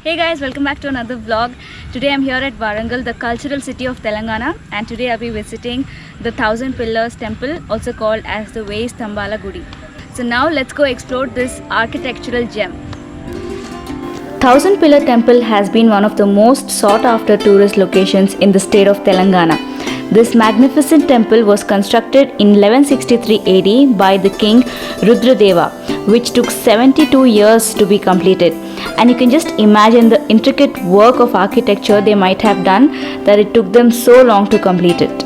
Hey guys, welcome back to another vlog. Today I'm here at Warangal, the cultural city of Telangana, and today I'll be visiting the Thousand Pillars Temple, also called as the Veyi Stambala Gudi. So now let's go explore this architectural gem. Thousand Pillar Temple has been one of the most sought after tourist locations in the state of Telangana. This magnificent temple was constructed in 1163 AD by the king Rudradeva, which took 72 years to be completed. And you can just imagine the intricate work of architecture they might have done that it took them so long to complete it.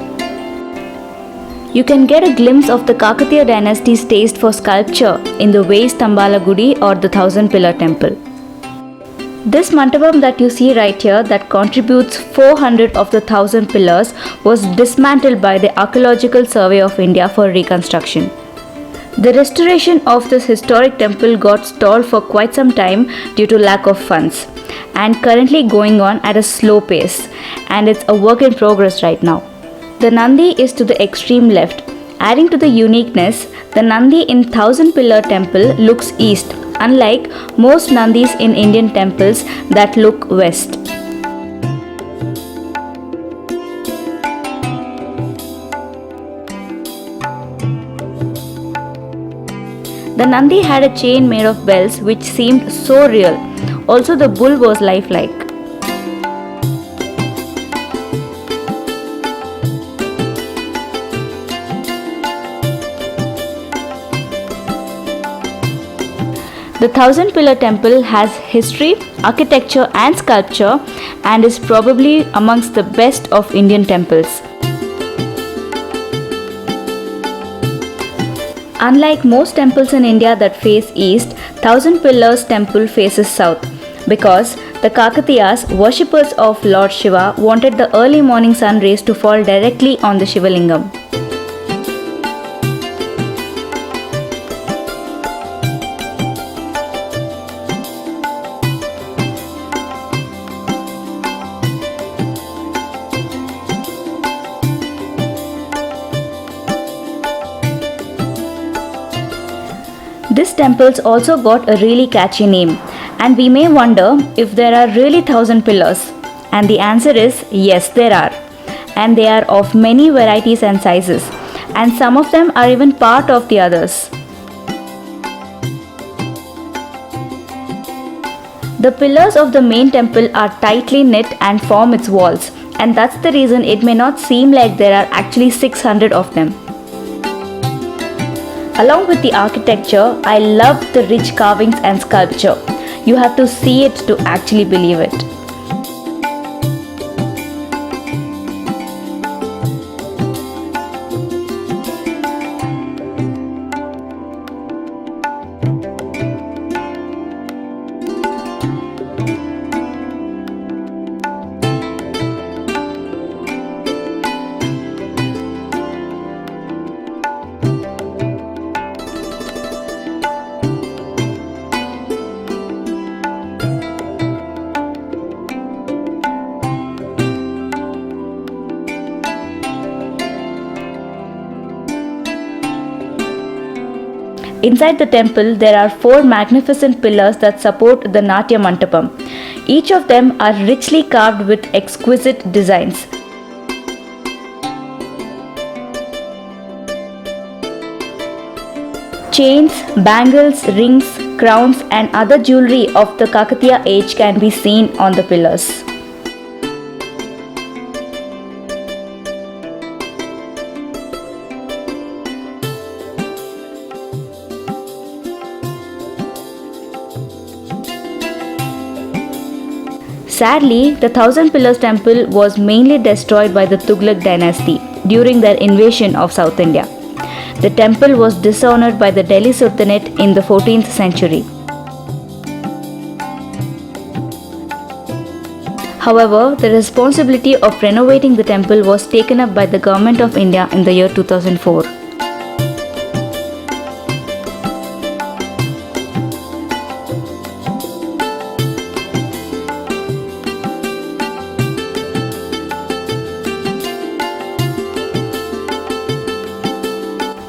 You can get a glimpse of the Kakatiya dynasty's taste for sculpture in the Veyi Stambala Gudi or the Thousand Pillar Temple. This mandapam that you see right here that contributes 400 of the 1000 pillars was dismantled by the Archaeological Survey of India for reconstruction. The restoration of this historic temple got stalled for quite some time due to lack of funds and currently going on at a slow pace, and it's a work in progress right now. The Nandi is to the extreme left. Adding to the uniqueness, the Nandi in Thousand Pillar Temple looks east, unlike most Nandis in Indian temples that look west. The Nandi had a chain made of bells which seemed so real. Also, the bull was lifelike. The Thousand Pillar Temple has history, architecture and sculpture and is probably amongst the best of Indian temples. Unlike most temples in India that face east, Thousand Pillars Temple faces south because the Kakatiyas, worshippers of Lord Shiva, wanted the early morning sun rays to fall directly on the Shiva Lingam. This temple's also got a really catchy name, and we may wonder if there are really 1000 pillars. And the answer is yes, there are. And they are of many varieties and sizes, and some of them are even part of the others. The pillars of the main temple are tightly knit and form its walls, and that's the reason it may not seem like there are actually 600 of them. Along with the architecture, I love the rich carvings and sculpture. You have to see it to actually believe it. Inside the temple, there are 4 magnificent pillars that support the Natya Mandapam. Each of them are richly carved with exquisite designs. Chains, bangles, rings, crowns and other jewelry of the Kakatiya age can be seen on the pillars. Sadly, the Thousand Pillars Temple was mainly destroyed by the Tughlaq dynasty during their invasion of South India. The temple was dishonored by the Delhi Sultanate in the 14th century. However, the responsibility of renovating the temple was taken up by the Government of India in the year 2004.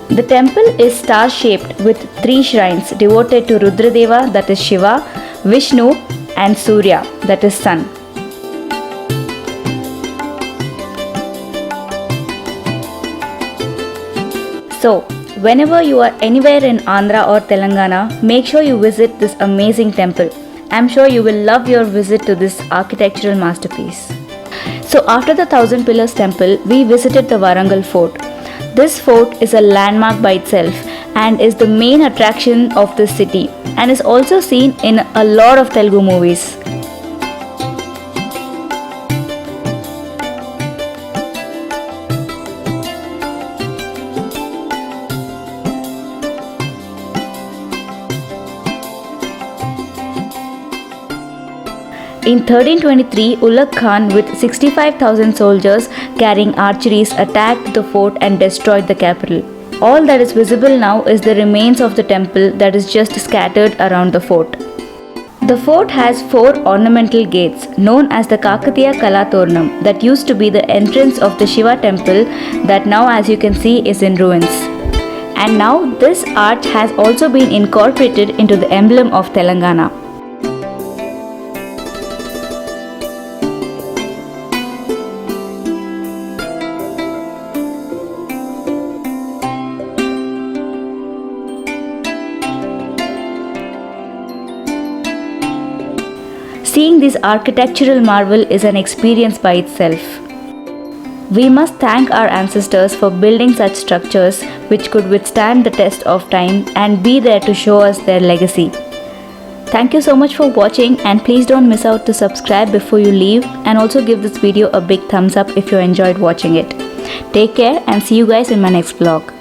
The temple is star-shaped with 3 shrines devoted to Rudradeva, that is Shiva, Vishnu and Surya, that is sun. So, whenever you are anywhere in Andhra or Telangana, make sure you visit this amazing temple. I'm sure you will love your visit to this architectural masterpiece. So after the Thousand Pillars temple, we visited the Warangal fort. This fort is a landmark by itself and is the main attraction of this city and is also seen in a lot of Telugu movies. In 1323, Ulugh Khan with 65,000 soldiers carrying archeries attacked the fort and destroyed the capital. All that is visible now is the remains of the temple that is just scattered around the fort. The fort has 4 ornamental gates known as the Kakatiya Kalaturnam that used to be the entrance of the Shiva temple that now, as you can see, is in ruins. And now this arch has also been incorporated into the emblem of Telangana. Seeing this architectural marvel is an experience by itself. We must thank our ancestors for building such structures which could withstand the test of time and be there to show us their legacy. Thank you so much for watching, and please don't miss out to subscribe before you leave, and also give this video a big thumbs up if you enjoyed watching it. Take care and see you guys in my next vlog.